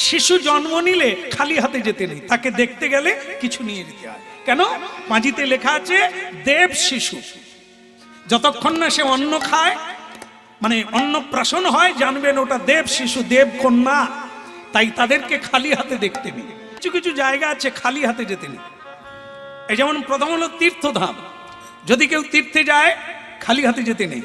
শিশু জন্ম নিলে খালি হাতে যেতে নেই, তাকে দেখতে গেলে কিছু নিয়ে যেতে হয়। কেন? পাঁজিতে লেখা আছে দেব শিশু। যতক্ষণ না সে অন্ন খায়, মানে অন্নপ্রাশন হয়, জানবেন ওটা দেব শিশু, দেব কন্যা। তাই তাদেরকে খালি হাতে দেখতে নেই। কিছু কিছু জায়গা আছে খালি হাতে যেতে নেই। এই যেমন প্রথম হলো তীর্থধাম। যদি কেউ তীর্থে যায় খালি হাতে যেতে নেই।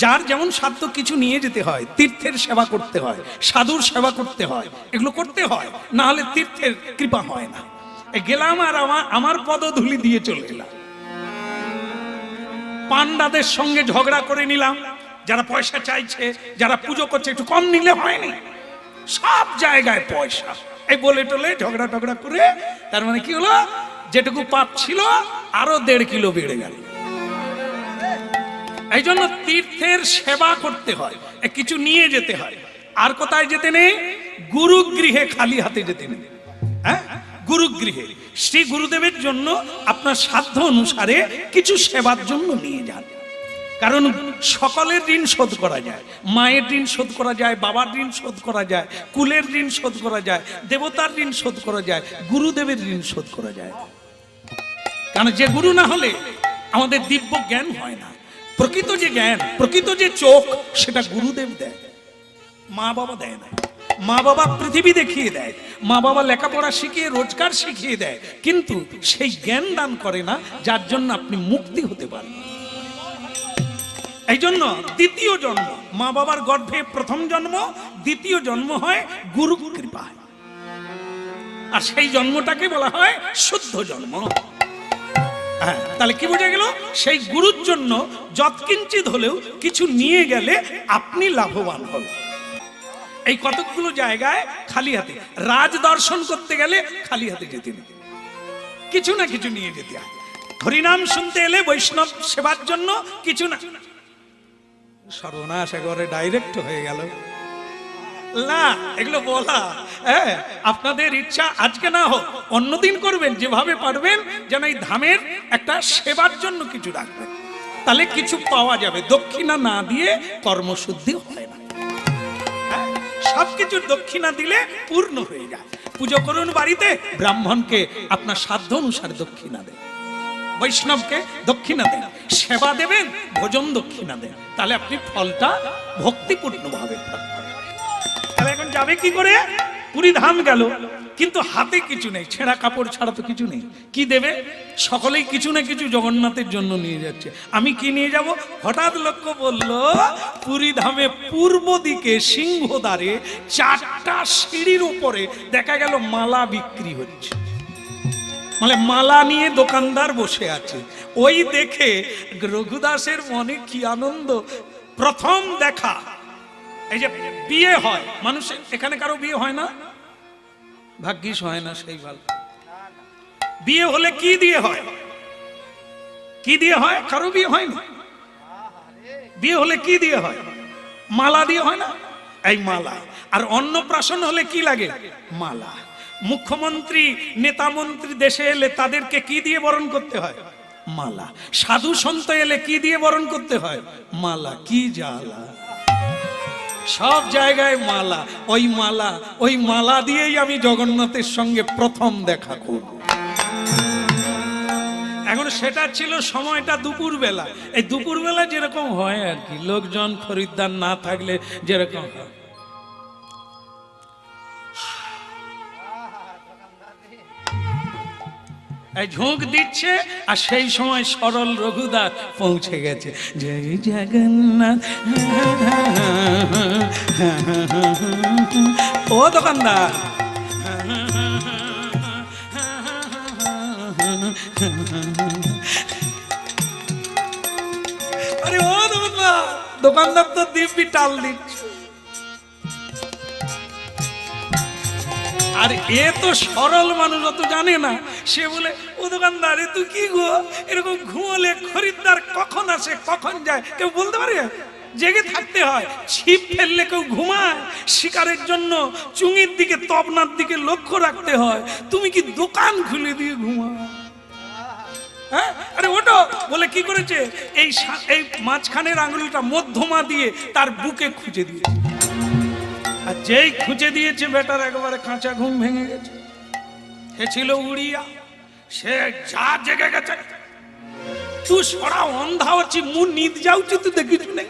যার যেমন সাধ্য কিছু নিয়ে যেতে হয়। তীর্থের সেবা করতে হয়, সাধুর সেবা করতে হয়, এগুলো করতে হয়, না হলে তীর্থের কৃপা হয় না। গেলাম আর আমার পদধূলি দিয়ে চলে এলাম। পান্ডাদের সঙ্গে ঝগড়া করে নিলাম, যারা পয়সা চাইছে, যারা পুজো করছে, একটু কম নিলে হয়নি। সব জায়গায় পয়সা, এই বলে টলে ঝগড়া টগড়া করে তার মানে কি হলো, যেটুকু পাপ ছিল আরো 1.5 কিলো বেড়ে গেল। এই জন্য তীর্থের সেবা করতে হয়, কিছু নিয়ে যেতে হয়। আর কোথায় যেতে নেই? গুরুগৃহে খালি হাতে যেতে নেই। হ্যাঁ, গুরুগৃহে শ্রী গুরুদেবের জন্য আপনার সাধ্য অনুসারে কিছু সেবার জন্য নিয়ে যান। কারণ সকলের ঋণ শোধ করা যায়, মায়ের ঋণ শোধ করা যায়, বাবার ঋণ শোধ করা যায়, কুলের ঋণ শোধ করা যায়, দেবতার ঋণ শোধ করা যায়, গুরুদেবের ঋণ শোধ করা যায়। কারণ যে গুরু না হলে আমাদের দিব্য জ্ঞান হয় না। প্রকৃত যে জ্ঞান, প্রকৃত যে চোখ, সেটা গুরুদেব দেয়, মা বাবা দেয় না। মা বাবা পৃথিবী দেখিয়ে দেয়, মা বাবা লেখাপড়া শিখিয়ে রোজগার শিখিয়ে দেয়, কিন্তু সেই জ্ঞান দান করে না যার জন্য আপনি মুক্তি হতে পারেন। এই জন্য দ্বিতীয় জন্ম, মা বাবার গর্ভে প্রথম জন্ম, দ্বিতীয় জন্ম হয় গুরু কৃপায়। আর সেই জন্মটাকে বলা হয় শুদ্ধ জন্ম। হ্যাঁ, তাহলে কি বোঝা গেল? সেই গুরুর জন্য যৎকিঞ্চিত হলেও কিছু নিয়ে গেলে আপনি লাভবান হবেন। এই কতগুলো জায়গায় খালি হাতে, রাজ দর্শন করতে গেলে খালি হাতে যেতে নেই, কিছু না কিছু নিয়ে যেতে হয়। হরিনাম শুনতে এলে বৈষ্ণব সেবার জন্য কিছু না। সর্বনাশ, একেবারে ডাইরেক্ট হয়ে গেল না, এগুলো বলা। হ্যাঁ, আপনাদের ইচ্ছা আজকে না হোক অন্যদিন করবেন, যেভাবে পারবেন যেন এই ধামের একটা সেবার জন্য কিছু রাখবেন, তাহলে কিছু পাওয়া যাবে। দক্ষিণা না দিয়ে কর্মশুদ্ধি হয় না। সবকিছুর দক্ষিণা দিলে পূর্ণ হয়ে যায়। পুজো করুন বাড়িতে, ব্রাহ্মণকে আপনার সাধ্য অনুসারে দক্ষিণা দেন, বৈষ্ণবকে দক্ষিণা দেন, সেবা দেবেন, ভোজন দক্ষিণা দেন, তাহলে আপনি ফলটা ভক্তিপূর্ণ ভাবে প্রাপ্ত করবেন। তাহলে এখন যাবে কি করে? পুরী ধাম গেল, কিন্তু হাতে কিছু নেই, ছেঁড়া কাপড় ছাড়া তো কিছু নেই। কি দেবে? সকলেই কিছু না কিছু জগন্নাথের জন্য নিয়ে যাচ্ছে। আমি কি নিয়ে যাব? হঠাৎ লক্ষ্য বলল, পুরী ধামে পূর্ব দিকে সিংহদ্বারে 4টা সিঁড়ির উপরে দেখা গেল মালা বিক্রি হচ্ছে। মানে মালা নিয়ে দোকানদার বসে আছে। ওই দেখে রঘুদাসের মনে কি আনন্দ! প্রথম দেখা। এই যে বিয়ে হয় মানুষের, এখানে কারো বিয়ে হয় না? ভাগ্যিস হয় না, সেই ভালো। বিয়ে হলে কি দিয়ে হয়? কি দিয়ে হয়? কারো বিয়ে হয় না। বিয়ে হলে কি দিয়ে হয়? মালা দিয়ে হয় না? এই মালা। আর অন্নপ্রাশন হলে কি লাগে? মালা। মুখ্যমন্ত্রী, নেতা মন্ত্রী দেশে এলে তাদেরকে কি দিয়ে বরণ করতে হয়? মালা। সাধু সন্ত এলে কি দিয়ে বরণ করতে হয়? মালা। কি জ্বালা! সব জায়গায় মালা। ওই মালা দিয়েই আমি জগন্নাথের সঙ্গে প্রথম দেখা করব। এখন সেটা ছিল সময়টা দুপুর বেলা। এই দুপুর বেলা যেরকম হয় আর কি, লোকজন খরিদ্দার না থাকলে যেরকম হয়। ঝোঁক দিচ্ছে, আর সেই সময় সরল রঘুদাস পৌঁছে গেছে। জয় জগন্নাথ। ও দোকানদার, আরে ও দোকানদার, দোকানদার তো দিব্যি টাল দিচ্ছে। আর এ তো সরল মানুষ, অত জানে না। সে বলে, ও দোকানদার, তুই কি গো এরকম ঘুমোলে খরিদ্দার কখন আসে কখন যায় কেউ বলতে পারে? জেগে থাকতে হয়। ছিপ ফেললে কেউ ঘুমায়? শিকারের জন্য চুঙির দিকে, তবনার দিকে লক্ষ্য রাখতে হয়। তুমি কি দোকান খুলে দিয়ে ঘুমাও? হ্যাঁ, আরে ওটো বলে কি করেছে, এই মাঝখানের আঙুলটা মধ্যমা দিয়ে তার বুকে খুঁজে দিয়েছে। আর যেই খুঁজে দিয়েছে বেটার একবারে কাঁচা ঘুম ভেঙে গেছে। সে ছিল উড়িয়া, সে যা জেগে গেছে। তুই সরা অন্ধা হচ্ছি, মু নিদ যাচ্ছি, তুই দেখিছু না?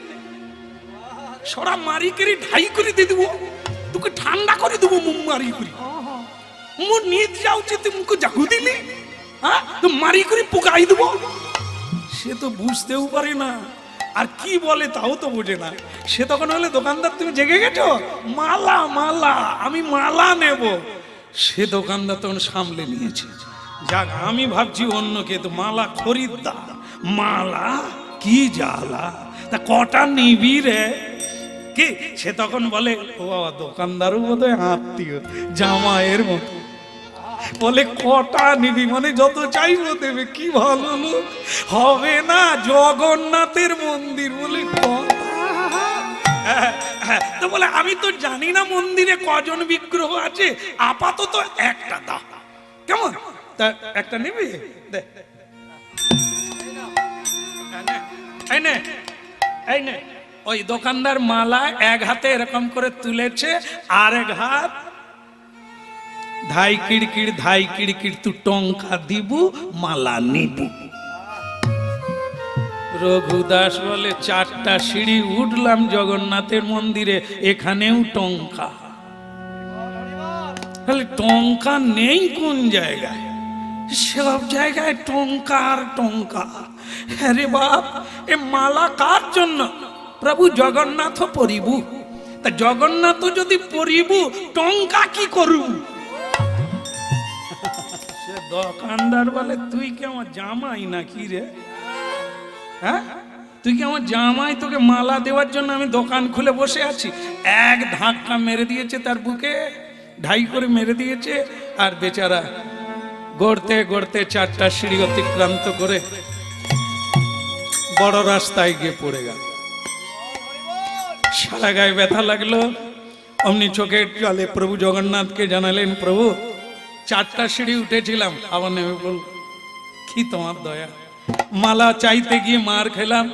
সরা মারি করে ঢাই করে দিয়ে দেবো, তোকে ঠান্ডা করে দেবো। মুখ মারি করি মু নিদ যাচ্ছি, তুই মুখে জাগু দিলি, হ্যাঁ তুই মারি করে পোকাই দেবো। সে তো বুঝতেও পারে না, আর কি বলে তাও তো বোঝে না। সে তখন হলে, দোকানদার তুমি জেগে গেছো, মালা মালা, আমি মালা নেব। সে দোকানদার তখন সামলে নিয়েছে। যাক, আমি ভাবছি অন্য কে, তো মালা খরিদ্দার, মালা কি জ্বালা, তা কটা নিবি রে? কি সে তখন বলে, ও বাবা, দোকানদারও বোধহয় আত্মীয় জামাইয়ের মতো। বলে কটা নিবি, মানে যত চাইবো দেবে। কি ভালো লোক, হবে না জগন্নাথের মন্দির বলে তো বলে, আমি তো জানি না মন্দিরে কজন বিগ্রহ আছে, আপাতত একটা দাও। কেমন, তা একটা নিবি? ওই দোকানদার মালা এক হাতে এরকম করে তুলেছে, আর এক হাত ধাই কিড়কিড় ধাই কিড়কিড়, তু টঙ্কা দিবু মালা নিবু। রঘুদাস বলে, 4টা সিঁড়ি উঠলাম জগন্নাথের মন্দিরে, এখানেও টঙ্কা। তাহলে টঙ্কা নেই কোন জায়গায়? সব জায়গায় টঙ্কা আর টঙ্কা। আরে বাপ, এ মালা কার জন্য? প্রভু জগন্নাথ পরিবু। তা জগন্নাথ যদি পরিবু, টঙ্কা কি করু? সে দোকানদার বলে, তুই কি আমার জামাই নাকি রে? হ্যাঁ, তুই কি আমার জামাই? তোকে মালা দেওয়ার জন্য আমি দোকান খুলে বসে আছি। এক ধাক্কা মেরে দিয়েছে তার বুকে, ঢাই করে মেরে দিয়েছে, আর বেচারা গড়তে গড়তে 4টা সিঁড়ি অতিক্রান্ত করে বড় রাস্তায় গিয়ে পড়ে গেল। সারা গায়ে ব্যথা লাগলো। অমনি চোখের জলে প্রভু জগন্নাথকে জানালেন, প্রভু 4টা সিঁড়ি উঠেছিলাম, আবার নেমে বল, কি তোমার দয়া, মালা চাইতে গিয়ে মার খেলাম,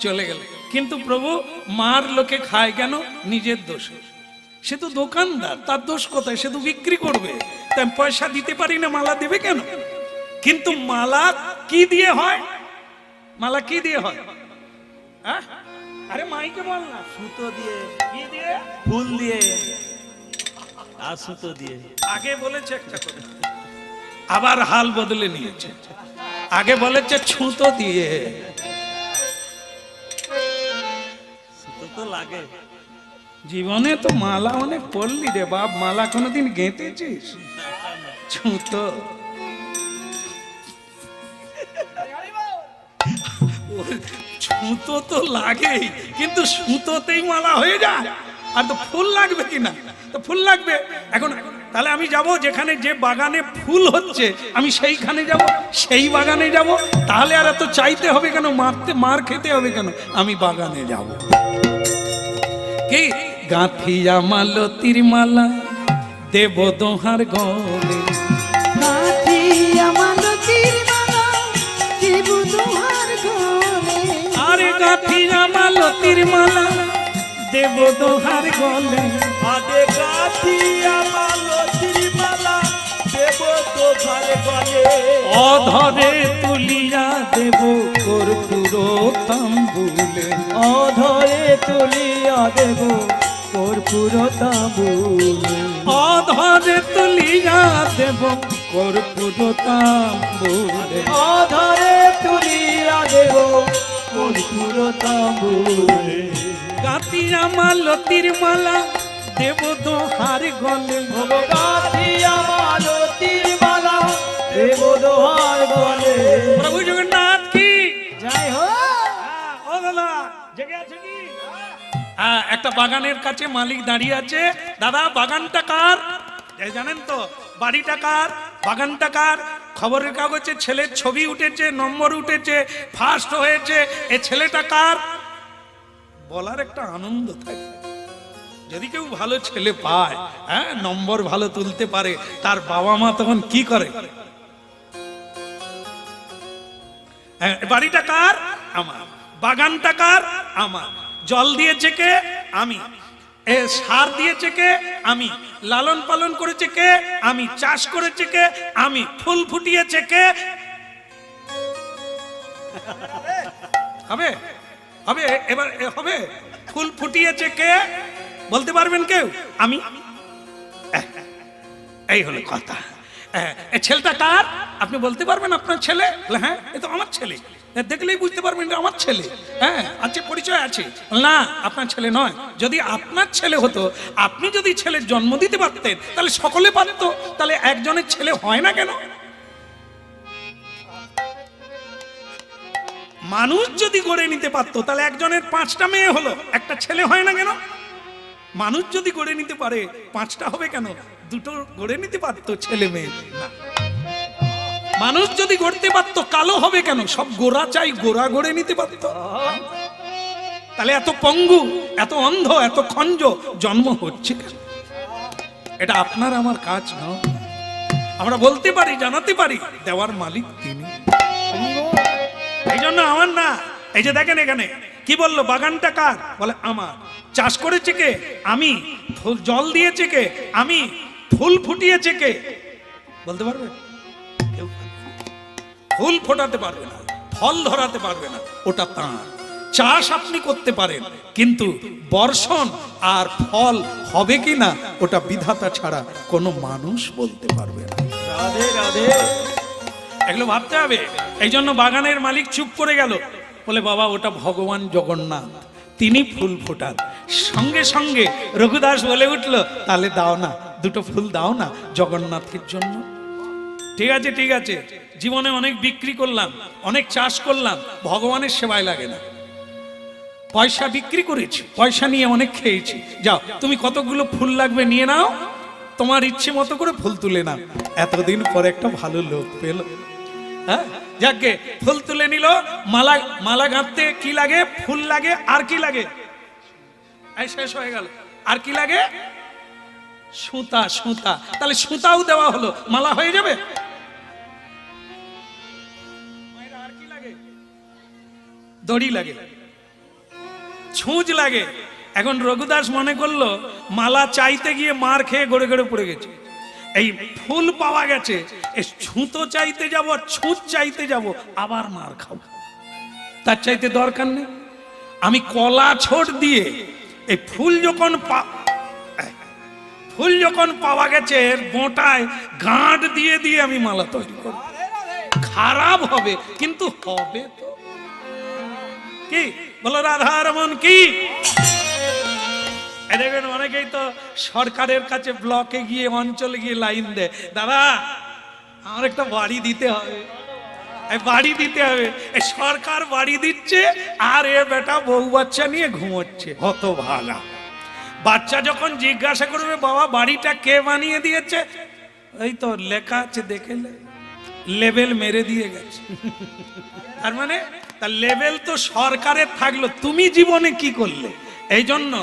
চলে গেল। কিন্তু প্রভু, মার লোকে খায় কেন? নিজের দোষ। সে তো দোকানদার, তার দোষ কোথায়? সে তো বিক্রি করবে, তাই পয়সা দিতে পারি না, মালা দেবে কেন? কিন্তু মালা কি দিয়ে হয়? মালা কি দিয়ে হয়? হ্যাঁ, আরে মাইকে বল না। সুতো দিয়ে, কি দিয়ে? ফুল দিয়ে, আর সুতো দিয়ে। আগে বলেছে একটা করে, আবার হাল বদলে নিয়েছে। আগে বলেছে ছুতো দিয়ে। সুতো তো লাগে। জীবনে তো মালা অনেক পড়লি রে বাপ, মালা কোনোদিন গেঁথেছিস? ছুতো। ছুতো তো লাগেই, কিন্তু সুতোতেই মালা হয়ে যায়। আর তো ফুল লাগবে কিনা? তো ফুল লাগবে। এখন তাহলে আমি যাব যেখানে যে বাগানে ফুল হচ্ছে, আমি সেইখানে যাব, সেই বাগানে যাব। তাহলে আর এত চাইতে হবে কেন? মার খেতে হবে কেন? আমি বাগানে যাব। কি গাঁথিয়া মালতীর মালা দেব দোহার গলে, গাঁথিয়া মালতীর মালা দেব দোহার গলে। আরে গাঁথিয়া মালতীর মালা দেব দোহার গলে, আগে গাঁথিয়া মালতীর মালা দেব দোহার গলে। অধরে তুলিয়া দেব কর্পূর তাম্বুলে, অধরে তুলিয়া দেব কর্পূর তাম্বুলে। অধরে তুলিয়া দেব কর্পূর তাম্বুলে, অধরে তুলিয়া দেব কর্পূর তাম্বুলে। গাঁথিয়া মালতীর মালা দেব দোহার গলে, গাঁথিয়া মালতীর মালা দেব দোহার গলে। প্রভু জগন্নাথ কি জয় হো। ও দাদা, জেগে আছে কি? একটা বাগানের কাছে মালিক দাঁড়িয়ে আছে। দাদা, বাগানটা কার? জানেন তো? বাড়িটা কার? বাগানটা কার? খবরের কাগজে ছেলের ছবি উঠেছে, নম্বর উঠেছে, ফার্স্ট হয়েছে। এ ছেলেটা কার? বলার একটা আনন্দ থাকে। যদি কেউ ভালো ছেলে পায়, হ্যাঁ, নম্বর ভালো তুলতে পারে, তার বাবা মা তখন কি করে? বাড়িটা কার? আমার। বাগানটা কার? আমার। জল দিয়েছে কে? আমি। এ সার দিয়েছে কে? আমি। লালন পালন করেছে কে? আমি। চাষ করেছে কে? আমি। ফুল ফুটিয়েছে কে? হবে হবে এবার হবে? ফুল ফুটিয়েছে কে বলতে পারবেন কেউ? আমি। এই হলো কথা। এই ছেলেটা কার আপনি বলতে পারবেন? আপনার ছেলে? হ্যাঁ, এ তো আমার ছেলে। দেখলেই বুঝতে পারবেন এটা আমার ছেলে। হ্যাঁ, আছে, পরিচয় আছে। না, আপনার ছেলে নয়। যদি আপনার ছেলে হতো, আপনি যদি ছেলের জন্ম দিতে পারতেন, তাহলে সকলে পারতো। তাহলে একজনের ছেলে হয় না কেন? মানুষ যদি গড়ে নিতে পারতো, তাহলে একজনের 5টা মেয়ে হলো, একটা ছেলে হয় না কেন? মানুষ যদি গড়ে নিতে পারে, 5টা হবে কেন? 2টো গড়ে নিতে পারতো, ছেলে মেয়ে না। মানুষ যদি গড়তে পারতো, কালো হবে কেন? সব গোরা চাই, গোরা গড়ে নিতে পারতো। তাহলে এত পঙ্গু, এত অন্ধ, এত খঞ্জ জন্ম হচ্ছে কেন? এটা আপনার আমার কাজ নয়। আমরা বলতে পারি, জানাতে পারি, দেওয়ার মালিক তিনি। এই জন্য আমার না। এই যে দেখেন এখানে কি বললো, বাগানটা কার? বলে আমার। চাষ করেছে কে? আমি। ফুল জল দিয়েছে কে? আমি। ফুল ফুটিয়েছে কে বলতে পারবে? কেউ ফুল ফোটাতে পারবে না, ফল ধরাতে পারবে না, ওটা তাঁর। চাষ আপনি করতে পারেন, কিন্তু বর্ষণ আর ফল হবে কি না ওটা বিধাতা ছাড়া কোনো মানুষ বলতে পারবে না। রাধে রাধে। এগুলো ভাবতে হবে। এই জন্য বাগানের মালিক চুপ করে গেল, বলে বাবা ওটা ভগবান জগন্নাথ, তিনি ফুল ফোটান। সঙ্গে সঙ্গে রঘুদাস বলে উঠলো, তাহলে দাও না, 2টো ফুল দাও না জগন্নাথের জন্য। ঠিক আছে, ঠিক আছে, জীবনে অনেক বিক্রি করলাম, অনেক চাষ করলাম, ভগবানের সেবায় লাগে না। পয়সা বিক্রি করেছি, পয়সা নিয়ে অনেক খেয়েছি, যাও তুমি কতগুলো ফুল লাগবে নিয়ে নাও, তোমার ইচ্ছে মতো করে ফুল তুলে নাও। এতদিন পরে একটা ভালো লোক পেল। হ্যাঁ, যাকে ফুল তুলে নিল। মালা, মালা গাঁথতে কি লাগে? ফুল লাগে। আর কি লাগে? এই শেষ হয়ে গেল। আর কি লাগে? সুতা। সুতা। তাহলে সুতাও দেওয়া হলো, মালা হয়ে যাবে। আর কি লাগে? দড়ি লাগে, ছুঁচ লাগে। এখন রঘুদাস মনে করলো মালা চাইতে গিয়ে মার খেয়ে গড়ে গড়ে পড়ে গেছে। এই ফুল পাওয়া গেছে, এই ছুতো চাইতে যাব, ছুঁচ চাইতে যাব, আবার মার খাবো। তার চাইতে দরকার নেই। আমি কলা ছোট দিয়ে এই ফুল যখন পাওয়া গেছে, বোঁটায় গাঁট দিয়ে দিয়ে আমি মালা তৈরি করব। খারাপ হবে কিন্তু হবে তো। কি বলো রাধারমন কি? দেখবেন অনেকেই তো সরকারের কাছে, ব্লকে গিয়ে, অঞ্চলে গিয়ে লাইন দেয়, দাদা আমার একটা বাড়ি দিতে হবে, বাড়ি দিতে হবে। সরকার বাড়ি দিচ্ছে আর এ বেটা বউ বাচ্চা নিয়ে ঘুমোচ্ছে, হতভাগা। বাচ্চা যখন জিজ্ঞাসা করবে বাবা বাড়িটা কে বানিয়ে দিয়েছে, এই তো লেখা আছে দেখে লেবেল মেরে দিয়ে গেছে। তার মানে তার লেবেল তো সরকারের থাকলো, তুমি জীবনে কি করলে? এই জন্য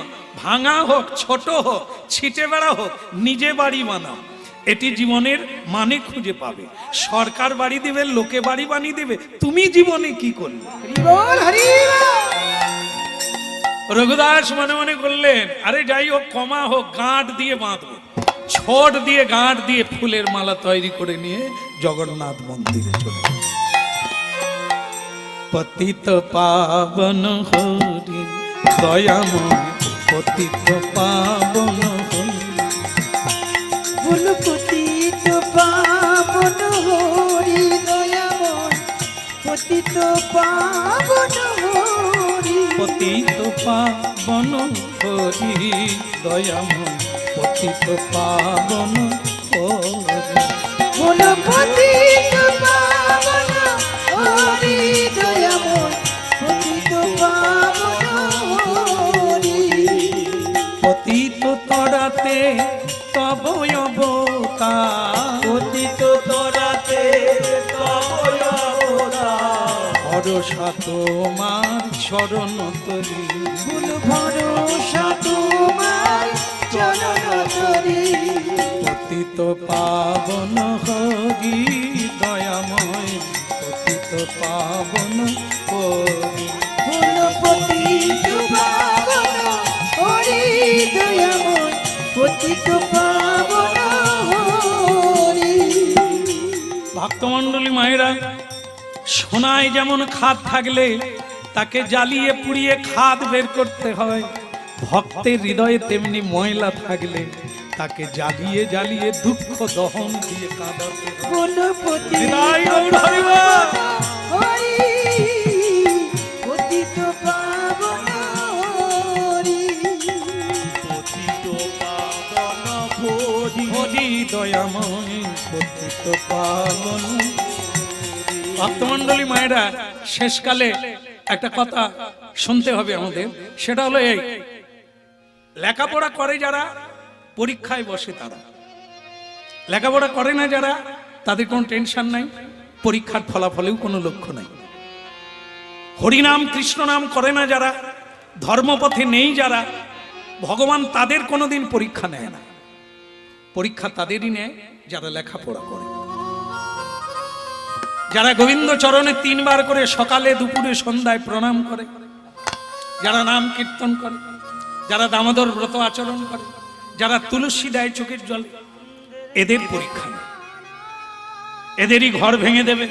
ভাঙা হোক, ছোট হোক, ছিটে বেড়া হোক, নিজে বাড়ি বানাও, এটি জীবনের মানে খুঁজে পাবে। সরকার বাড়ি দিবে, লোকে বাড়ি বানিয়ে দিবে, তুমি জীবনে কি করলে? রঘুদাস মনে মনে করলেন, আরে যাই হোক, কমা হোক, গাঁট দিয়ে বাঁধবো, ছোট দিয়ে গাঁট দিয়ে ফুলের মালা তৈরি করে নিয়ে জগন্নাথ মন্দিরে চলে। পতিত পাবন হরি দয়াময়, পতিত পাবন হরি, বলো পতিত পাবন হরি দয়াময়, পতিত পাবন হরি, পতিত পাবন হরি দয়াময়, পতিত পাবন হরি। বলো পতিত পাবন হরি দয়াময়, পতিত পাবন হরি, পতিত তরাতে তব অবতার, পতিত তরাতে তব অবতার, ভরসা তোমার চরণ তরি, বলো ভরসা তোমার চরণ তরি, পতিত পাবন হরি দয়াময়, পতিত পাবন হরি। বলো পতিত পাবন হরি দয়াময়, পতিত পাবন হরি। ভক্তমণ্ডলী মায়েরা, সোনায় যেমন খাদ থাকলে তাকে জ্বালিয়ে পুড়িয়ে খাদ বের করতে হয়, ভক্তের হৃদয়ে তেমনি ময়লা থাকলে তাকে জ্বালিয়ে জ্বালিয়ে দুঃখ দহন দিয়ে কাঁদাতে হয়। গণপতি হৃদয় গৌর হরিবল। হরি পতিত পাবন হরি। পতিত পাবন হরি হরি দয়াময় পতিত পাবন। ভক্তমণ্ডলী মায়েরা, শেষকালে একটা কথা শুনতে হবে আমাদের, সেটা হলো এই, লেখাপড়া করে যারা পরীক্ষায় বসে তারা, লেখাপড়া করে না যারা তাদের কোনো টেনশন নাই, পরীক্ষার ফলাফলেও কোনো লক্ষ্য নাই। হরিনাম কৃষ্ণ নাম করে না যারা, ধর্মপথে নেই যারা, ভগবান তাদের কোনোদিন পরীক্ষা নেয় না। পরীক্ষা তাদেরই নেয় যারা লেখাপড়া করে, যারা গোবিন্দ চরণে 3 বার করে সকালে দুপুরে সন্ধ্যায় প্রণাম করে, যারা নাম কীর্তন করে, যারা দামোদর ব্রত আচরণ করে, যারা তুলসী দেয় চোখের জলে, এদের পরীক্ষা নেই। এদেরই ঘর ভেঙে দেবে,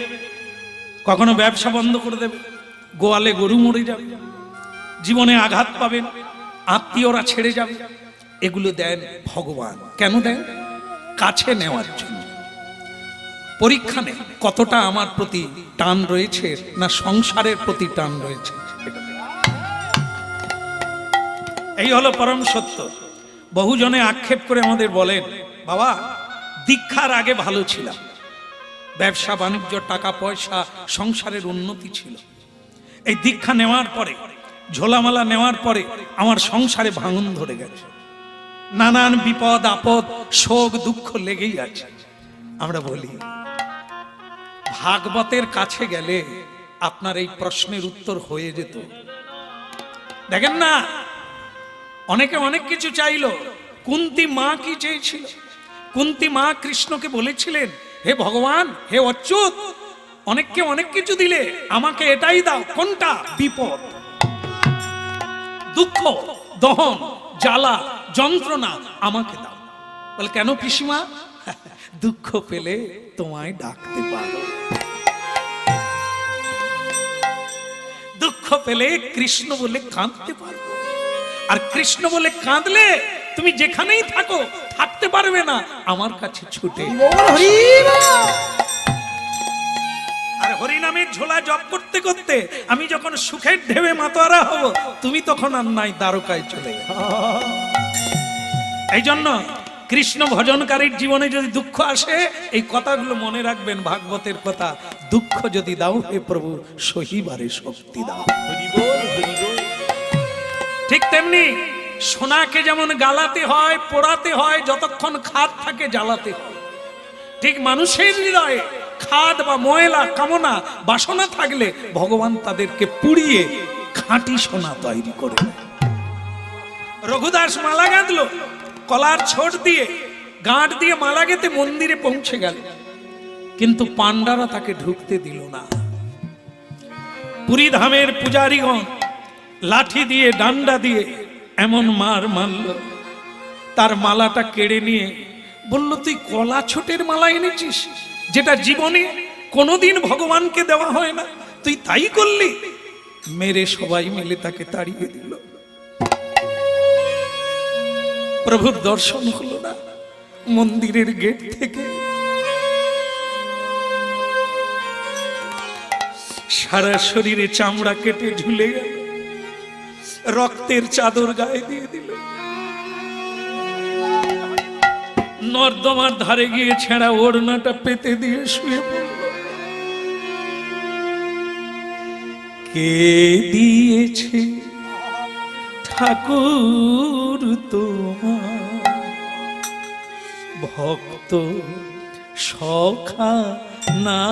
কখনো ব্যবসা বন্ধ করে দেবে, গোয়ালে গরু মরে যাবে, জীবনে আঘাত পাবেন, আত্মীয়রা ছেড়ে যাবে। এগুলো দেন ভগবান। কেন দেন? কাছে নেওয়ার জন্য। পরীক্ষা নেই কতটা আমার প্রতি টান রয়েছে না সংসারের প্রতি টান রয়েছে। এই হলো পরম সত্য। বহুজনে আক্ষেপ করে আমাদের বলেন, বাবা দীক্ষার আগে ভালো ছিলাম, ব্যবসা বাণিজ্য, টাকা পয়সা, সংসারের উন্নতি ছিল। এই দীক্ষা নেওয়ার পরে, ঝোলামালা নেওয়ার পরে আমার সংসারে ভাঙন ধরে গেছে, নানান বিপদ আপদ, শোক দুঃখ লেগেই আছে। আমরা বলি, ভাগবতের কাছে গেলে আপনার এই প্রশ্নের উত্তর হয়ে যেত। দেখেন না, অনেকে অনেক কিছু চাইলো। কুন্তী মা কি চেয়েছিল? কুন্তী মা কৃষ্ণকে বলেছিলেন, হে ভগবান, হে অচ্যুত, অনেককে অনেক কিছু দিলে, আমাকে এটাই দাও। কোনটা? বিপদ, দুঃখ, দহন, জ্বালা, যন্ত্রণা আমাকে দাও। বলে, কেন পিসিমা? দুঃখ পেলে তোমায় ডাকতে পারো, দুঃখ পেলে কৃষ্ণ বলে কাঁদতে পারবো। আর কৃষ্ণ বলে কাঁদলে তুমি যেখানেই থাকো থাকতে পারবে না, আমার কাছে ছুটে। আর হরিনামের ঝোলা জপ করতে করতে আমি যখন সুখের ঢেবে মাতোয়ারা হব, তুমি তখন আর নাই, দ্বারকায় চলে যাবে। এই জন্য কৃষ্ণ ভজনকারীর জীবনে যদি দুঃখ আসে, এই কথাগুলো মনে রাখবেন, ভাগবতের কথা। দুঃখ যদি দাও হে প্রভু, সহিবারে শক্তি দাও। ঠিক তেমনি সোনাকে যেমন গালাতে হয়, পোড়াতে হয়, যতক্ষণ খাদ থাকে জ্বালাতে হয়, ঠিক মানুষের হৃদয়ে খাদ বা ময়লা, কামনা, বাসনা থাকলে ভগবান তাদেরকে পুড়িয়ে খাঁটি সোনা তৈরি করে দেয়। রঘুদাস মালা গাঁথলো, কলার ছোট দিয়ে গাঁট দিয়ে মালা গেঁথে মন্দিরে পৌঁছে গেল, কিন্তু পান্ডারা তাকে ঢুকতে দিল না। পুরী ধামের পূজারীগণ লাঠি দিয়ে, ডান্ডা দিয়ে এমন মার মারল, তার মালাটা কেড়ে নিয়ে বলল, তুই কলা ছোটের মালা এনেছিস, যেটা জীবনে কোনোদিন ভগবানকে দেওয়া হয় না, তুই তাই করলি। মেরে সবাই মিলে তাকে তাড়িয়ে দিল। প্রভুর দর্শন হলো না মন্দিরের গেট থেকে। সারা শরীরে চামড়া কেটে ঝুলে গেল, রক্তের চাদর গায়ে দিয়ে দিল। নর্দমার ধারে গিয়ে ছেঁড়া ওড়নাটা পেতে দিয়ে শুয়ে পড়ল। কে দিয়েছে ঠাকুর তোমার ভক্ত সখা না?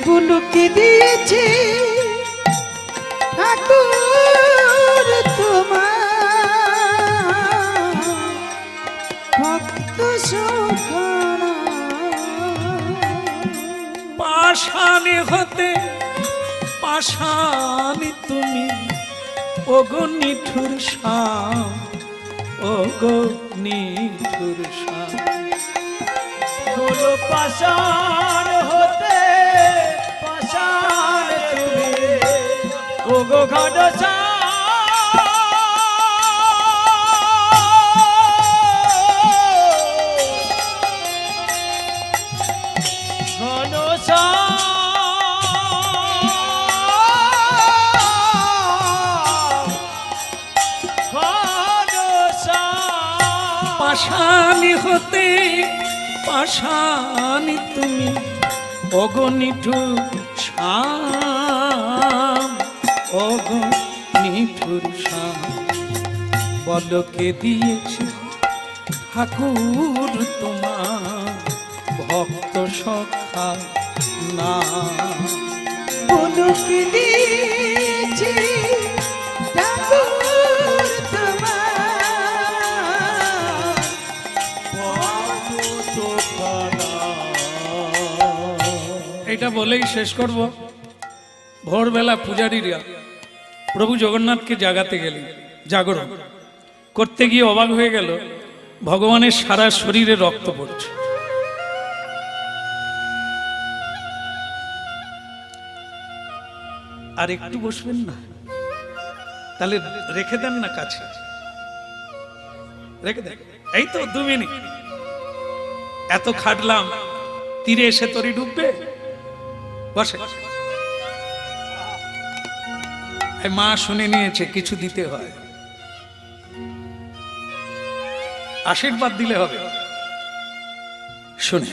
বুলুকে দিয়েছে ঠাকুর তোমার ভক্ত সখানা। পাষাণে হতে পাষাণী তুমি, ও গো নিঠুর শ্যাম, ও গো নিঠুর শ্যাম। হলো পাষাণ হতে পাষাণ তুমি, ও গো ঘনশ্যাম। পাষাণী হতে পাষাণী তুমি, ও গো নিঠুর শ্যাম, ও গো নিঠুর শ্যাম। বলো কে দিয়েছে ঠাকুর তোমার ভক্ত সখা না? বলো কি দিয়েছে ঠাকুর তোমার এটা বলেই শেষ করব। ভোরবেলা পূজারীরা প্রভু জগন্নাথকে জাগাতে গেলেন, জাগরণ করতে গিয়ে অবাক হয়ে গেল ভগবানের সারা শরীরে রক্ত পড়ছে। আর একটু বসবেন না? তাহলে রেখে দেন না কাছে, রেখে দেন। এই তো 2 মিনিট, এত খাটলাম, তীরে এসে তরি ডুববে। বসে। মা শুনে নিয়েছে কিছু দিতে হয়, আশীর্বাদ দিলে হবে। শুনে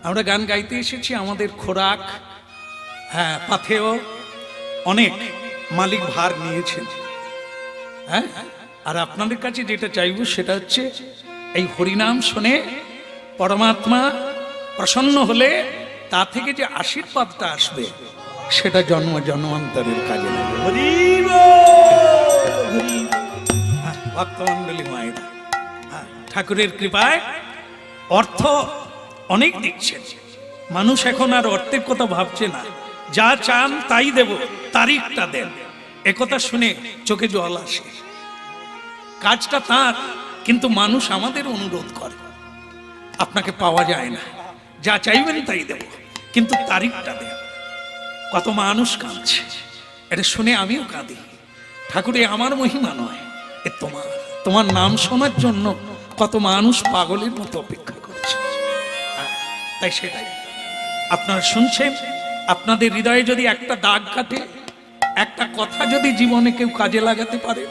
আমরা গান গাইতে এসেছি, আমাদের খোরাক, হ্যাঁ, পাথেও অনেক মালিক ভার নিয়েছেন। হ্যাঁ, আর আপনাদের কাছে যেটা চাইব সেটা হচ্ছে এই হরিনাম শুনে পরমাত্মা প্রসন্ন হলে তা থেকে যে আশীর্বাদটা আসবে সেটা জন্ম জন্মান্তরের কাজে লাগে। ভক্তমন্ডলী মায়েরা, ঠাকুরের কৃপায় অর্থ অনেক দিচ্ছেন। মানুষ এখন আর অর্থের কথা ভাবছে না, যা চান তাই দেব, তারিখটা দেন। একথা শুনে চোখে জল আসে। কাজটা তার, কিন্তু মানুষ আমাদের অনুরোধ করে, আপনাকে পাওয়া যায় না, যা চাইবেন তাই দেব, কিন্তু তারিখটা দেন। কত মানুষ কাঁদছে, এটা শুনে আমিও কাঁদি। ঠাকুরে আমার মহিমা নয়, এ তোমার, তোমার নাম শোনার জন্য কত মানুষ পাগলের মতো অপেক্ষা করছে। তাই সেটাই আপনারা শুনছেন। আপনাদের হৃদয়ে যদি একটা দাগ কাটে, একটা কথা যদি জীবনে কেউ কাজে লাগাতে পারে,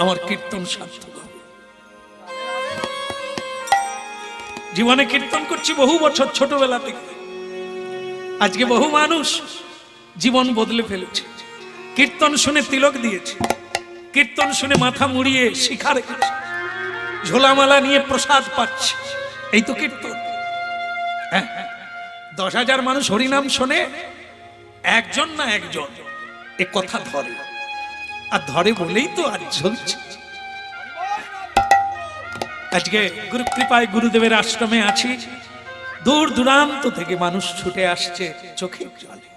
আমার কীর্তন সার্থক হবে। জীবনে কীর্তন করছি বহু বছর, ছোটবেলা থেকে। আজকে বহু মানুষ জীবন বদলে ফেলেছে। কীর্তন শুনে তিলক দিয়েছে, কীর্তন শুনে মাথা মুড়িয়ে শিখা রেখেছে, ঝোলামালা নিয়ে প্রসাদ পাচ্ছে। এই তো কীর্তন। হ্যাঁ, 10,000 মানুষ হরিনাম শোনে, একজন না একজন এ কথা ধরে, আর ধরে বলেই তো আজ চলছে। আজকে গুরু কৃপায় গুরুদেবের আশ্রমে আছি, দূর দূরান্ত থেকে মানুষ ছুটে আসছে চোখের জলে।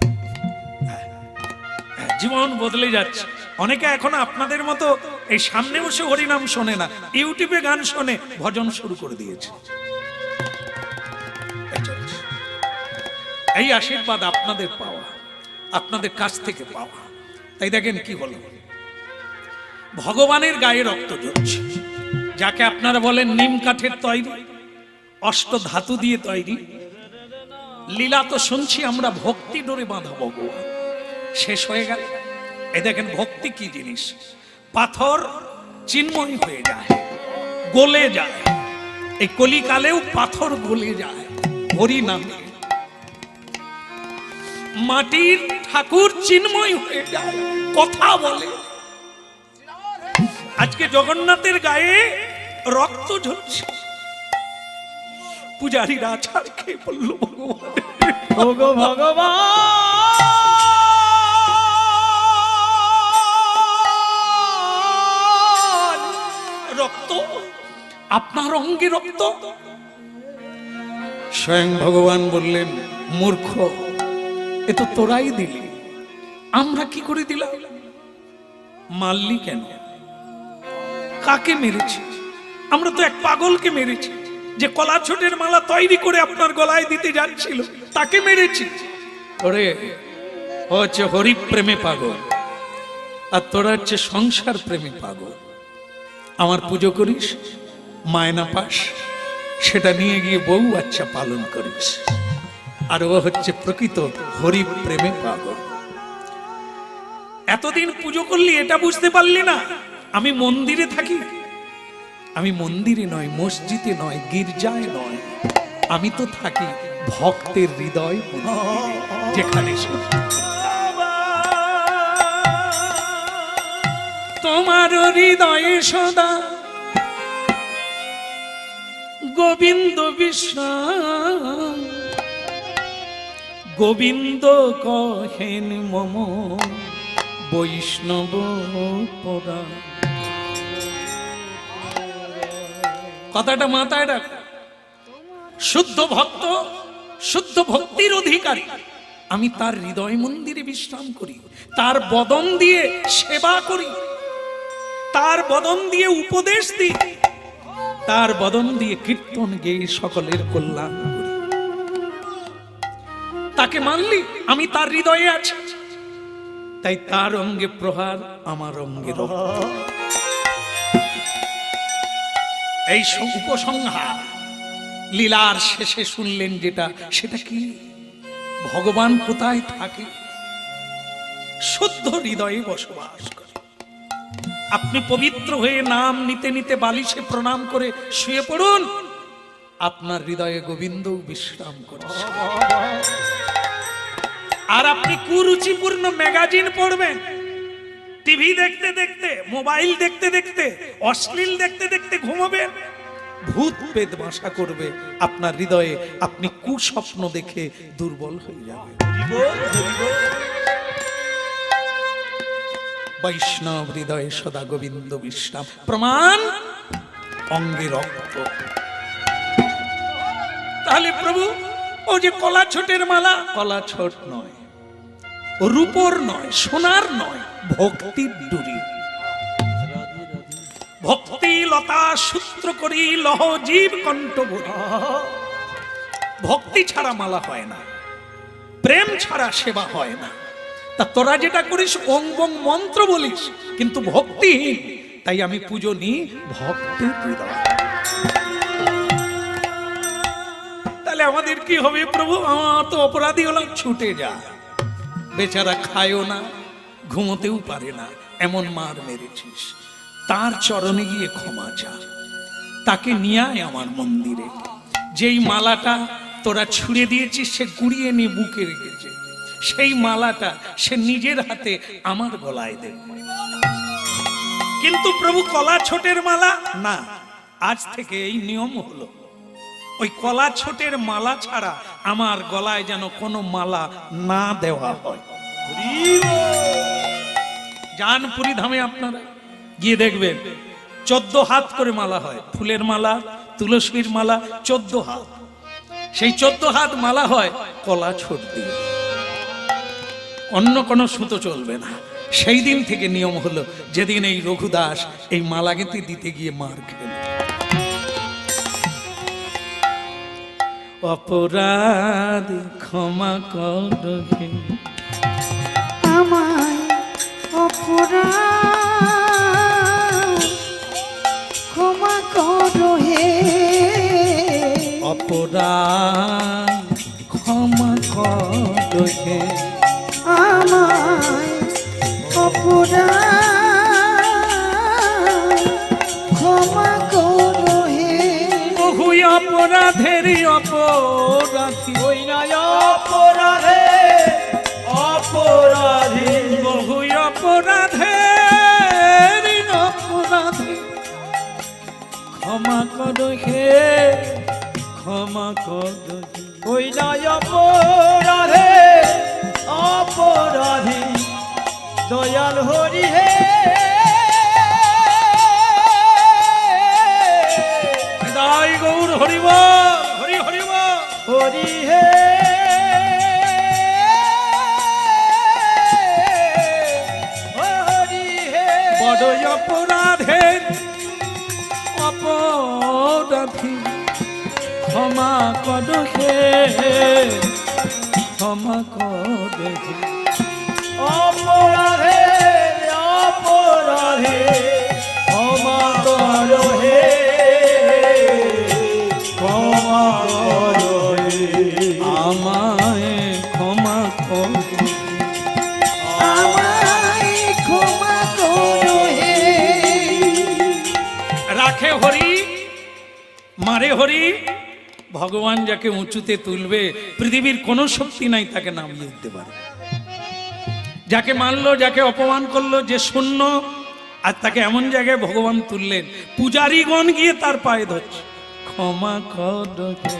জীবন বদলে যাচ্ছে। অনেকে এখন আপনাদের মতো এই সামনে বসে হরিনাম শোনে না, ইউটিউবে গান শোনে, ভজন শুরু করে দিয়েছে। এই আশীর্বাদ আপনাদের পাওয়া, আপনাদের কাছ থেকে পাওয়া। তাই দেখেন কি হলো, ভগবানের গায়ে রক্ত ঝরছে, যাকে আপনারা বলেন নিম কাঠের তৈরি, অষ্ট ধাতু দিয়ে তৈরি। লীলা তো শুনছি আমরা, ভক্তি ডোরে বাঁধা ভগবান শেষ হয়ে গেল। এই দেখেন ভক্তি কি জিনিস, পাথর চিন্ময় হয়ে যায়, গলে যায়। এই কলিকালেও পাথর গলে যায় হরি নামে। মাটির ঠাকুর চিন্ময় হয়ে যায়, কথা বলে। আজকে জগন্নাথের গায়ে রক্ত ঝরছে, পূজারীরা ছাড় খেয়ে বলল ভগবান, ওগো ভগবান, রক্ত আপনার অঙ্গে রক্ত। স্বয়ং ভগবান বললেন, মূর্খ, এ তো তোরাই দিলি, আমরা কি করে দিলাম? মারলি কেন? কাকে মেরেছি? আমরা তো এক পাগলকে মেরেছি, যে কলা ছোটের মালা তৈরি করে আপনার গলায় দিতে যাচ্ছিল, তাকে মেরেছি। ওরে, ও হচ্ছে হরিপ্রেমে পাগল, আর তোরা হচ্ছে সংসার প্রেমে পাগল। আমার পুজো করিস, মায়না পাস, সেটা নিয়ে গিয়ে বউ বাচ্চা পালন করিস, আর ও হচ্ছে প্রকৃত হরিপ্রেমে পাগল। এতদিন পুজো করলি, এটা বুঝতে পারলি না আমি মন্দিরে থাকি? আমি মন্দিরে নয়, মসজিদে নয়, গির্জায় নয়, আমি তো থাকি ভক্তের হৃদয় মন্দিরে, যেখানে তোমার হৃদয়ে সদা গোবিন্দ বিশ্রাম, গোবিন্দ কহেন মম বৈষ্ণব পরা। কথাটা মাথায় রাখ। শুদ্ধ ভক্ত, শুদ্ধ ভক্তির অধিকারী, আমি তার হৃদয় মন্দিরে বিশ্রাম করি, তার বদন দিয়ে সেবা করি, তার বদন দিয়ে উপদেশ দিই, তার বদন দিয়ে কীর্তন গেয়ে সকলের কল্যাণ করি। তাকে মানলি, আমি তার হৃদয়ে আছি, তাই তার অঙ্গে প্রহার, আমার অঙ্গে রক্ত। এই উপসংহার লীলার শেষে শুনলেন যেটা, সেটা কি? ভগবান কোথায় থাকে? শুদ্ধ হৃদয়ে বসবাস করে। আপনি পবিত্র হয়ে নাম নিতে নিতে বালিশে প্রণাম করে শুয়ে পড়ুন, আপনার হৃদয়ে গোবিন্দ বিশ্রাম করছে। আর আপনি কুরুচিপূর্ণ ম্যাগাজিন পড়বেন, টিভি দেখতে দেখতে, মোবাইল দেখতে দেখতে, অশ্লীল দেখতে দেখতে ঘুমাবেন, ভূত পেত বাসা করবে আপনার হৃদয়ে, আপনি কুস্বপ্ন দেখে দুর্বল হয়ে যাবেন। বৈষ্ণব হৃদয়ে সদা গোবিন্দ বিশ্রাম, প্রমাণ অঙ্গে রক্ত। তাহলে প্রভু, ও যে কলা ছোটের মালা, কলা ছোট নয়, রূপর নয়, সোনার নয়, ভক্তির ডুরি। ভক্তি লতা সূত্র করি লহ জীব কণ্ঠ ভরি। ভক্তি ছাড়া মালা হয় না, প্রেম ছাড়া সেবা হয় না। তা তোরা যেটা করিস ওং বং মন্ত্র বলিস, কিন্তু ভক্তিহীন। তাই আমি পুজো নিই ভক্তির হৃদয়। তাহলে আমাদের কি হবে প্রভু? আমার তো অপরাধী হলাম, ছুটে যা। বেচারা খায়ও না, ঘুমোতেও পারে না, এমন মার মেরেছিস। তার চরণে গিয়ে ক্ষমা চা, তাকে নিয়ে আয় আমার মন্দিরে। যেই মালাটা তোরা ছুঁড়ে দিয়েছিস, সে কুড়িয়ে নিয়ে বুকে রেখেছে, সেই মালাটা সে নিজের হাতে আমার গলায় দেবে। কিন্তু প্রভু, কলা ছোটের মালা না, আজ থেকে এই নিয়ম হলো, ওই কলা ছোটের মালা ছাড়া আমার গলায় যেন কোনো মালা না দেওয়া হয়। যান পুরী ধামে, আপনারা গিয়ে দেখবেন 14 হাত করে মালা হয়, ফুলের মালা, তুলসীর মালা, 14 হাত। সেই 14 হাত মালা হয় কলা ছোট দিয়ে, অন্য কোনো সুতো চলবে না। সেই দিন থেকে নিয়ম হলো, যেদিন এই রঘুদাস এই মালা গেঁথে দিতে গিয়ে মার খেল। অপরাধ ক্ষমা করো হে, আমায় অপরাধ ক্ষমা করো হে, অপরাধ ক্ষমা করো হে, আমায় অপরাধ ক্ষমা করো হে। বহু অপরাধের অপরাধী, ওই নয় অপরাধে অপরাধী, বহু অপরাধের অপরাধী, ক্ষমা করো হে, ক্ষমা করো হে। ওই নয় অপরাধে অপরাধী, দয়াল হরি হে। জয় গৌর হরিব, হরি হরিব, হরি হে। হরি হে। অপরাধী ক্ষমা কর হে, ক্ষমা কর হে। অপরাধে অপরাধে ক্ষমা করো হে, ক্ষমা করো হে, আমায় ক্ষমা কর, আমায় ক্ষমা করো হে। রাখে হরি মারে হরি। ভগবান যাকে উঁচুতে তুলবে পৃথিবীর কোনো শক্তি নাই তাকে নামিয়ে দিতে পারে। যাকে মারলো, যাকে অপমান করলো, যে শূন্য, আর তাকে এমন জায়গায় ভগবান তুললেন, পূজারীগণ গিয়ে তার পায়ে ধরছে, ক্ষমা কর হে।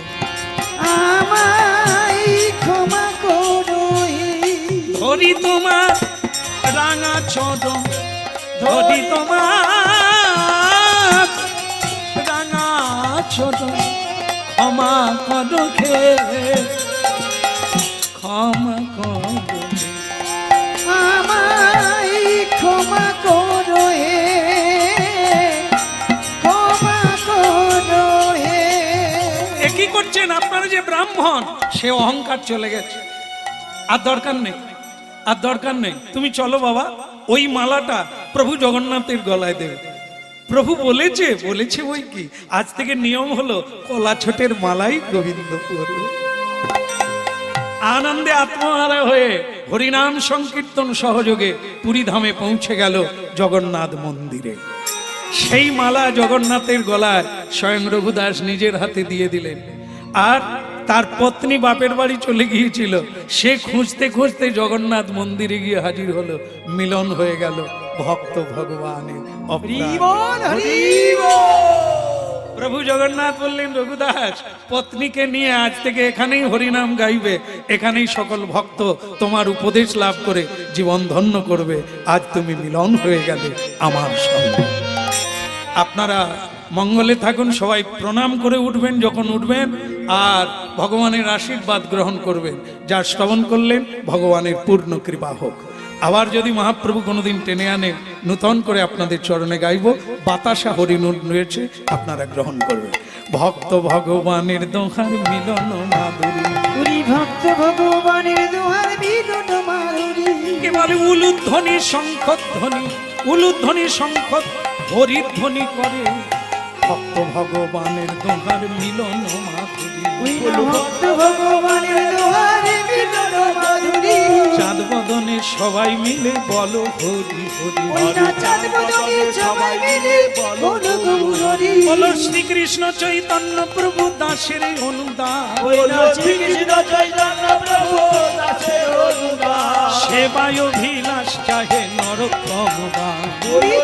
আমায় ক্ষমা করো হে। ধরি তোমার রাঙা চরণ, ধরি তোমার রাঙা চরণ, ক্ষমা কর হে, ক্ষমা কর হে। আমায় ক্ষমা করো হে, ক্ষমা করো হে। এ কি করছেন আপনারা? যে ব্রাহ্মণ, সে অহংকার চলে গেছে, আর দরকার নেই, আর দরকার নেই। তুমি চলো বাবা, ওই মালাটা প্রভু জগন্নাথের গলায় দেবে। প্রভু বলেছে, বলেছে ওই কি, আজ থেকে নিয়ম হলো কলা ছোটের মালাই গোবিন্দ পরবে। আনন্দে আত্মহারা হয়ে হরিনাম সংকীর্তন সহযোগে পুরী ধামে পৌঁছে গেল জগন্নাথ মন্দিরে। সেই মালা জগন্নাথের গলায় স্বয়ং রঘুদাস নিজের হাতে দিয়ে দিলেন। আর তার পত্নী বাপের বাড়ি চলে গিয়েছিল, সে খুঁজতে খুঁজতে জগন্নাথ মন্দিরে গিয়ে হাজির হলো। মিলন হয়ে গেল ভক্ত ভগবানের অপ্রাণ। প্রভু জগন্নাথ বললেন, রঘুদাস পত্নীকে নিয়ে আজ থেকে এখানেই হরিনাম গাইবে, এখানেই সকল ভক্ত তোমার উপদেশ লাভ করে জীবন ধন্য করবে। আজ তুমি মিলন হয়ে গেলে আমার সঙ্গে। আপনারা মঙ্গলে থাকুন, সবাই প্রণাম করে উঠবেন যখন উঠবেন, আর ভগবানের আশীর্বাদ গ্রহণ করবেন। যার শ্রবণ করলেন ভগবানের পূর্ণ কৃপা হোক। আবার যদি মহাপ্রভু কোনোদিন টেনে আনে, নূতন করে আপনাদের চরণে গাইব। বাতাসা হরিনুর রয়েছে, আপনারা গ্রহণ করবেন। ভক্ত ভগবানের দোহার মিলন মাধুরী, পুরী ভক্ত ভগবানের দোহার মিলন মাধুরী। কে বলে উলুধ্বনি শঙ্খধ্বনি, উলুধ্বনি শঙ্খ হরির ধ্বনি করে। ভক্ত ভগবানের দোহার মিলন মাধুরী, ভক্ত ভগবানের দোহার মিলন মাধুরী। চাঁদ বদনে সবাই মিলে বলো হরি হরি ওই না চাঁদ বদনে সবাই মিলে বলো গো হরি। বলো শ্রীকৃষ্ণ চৈতন্য প্রভু দাসের অনুদান, বলো শ্রীকৃষ্ণ চৈতন্য প্রভু দাসের অনুদান। সেবায় অভিলাষ চাহে নরোত্তম দান। পুরী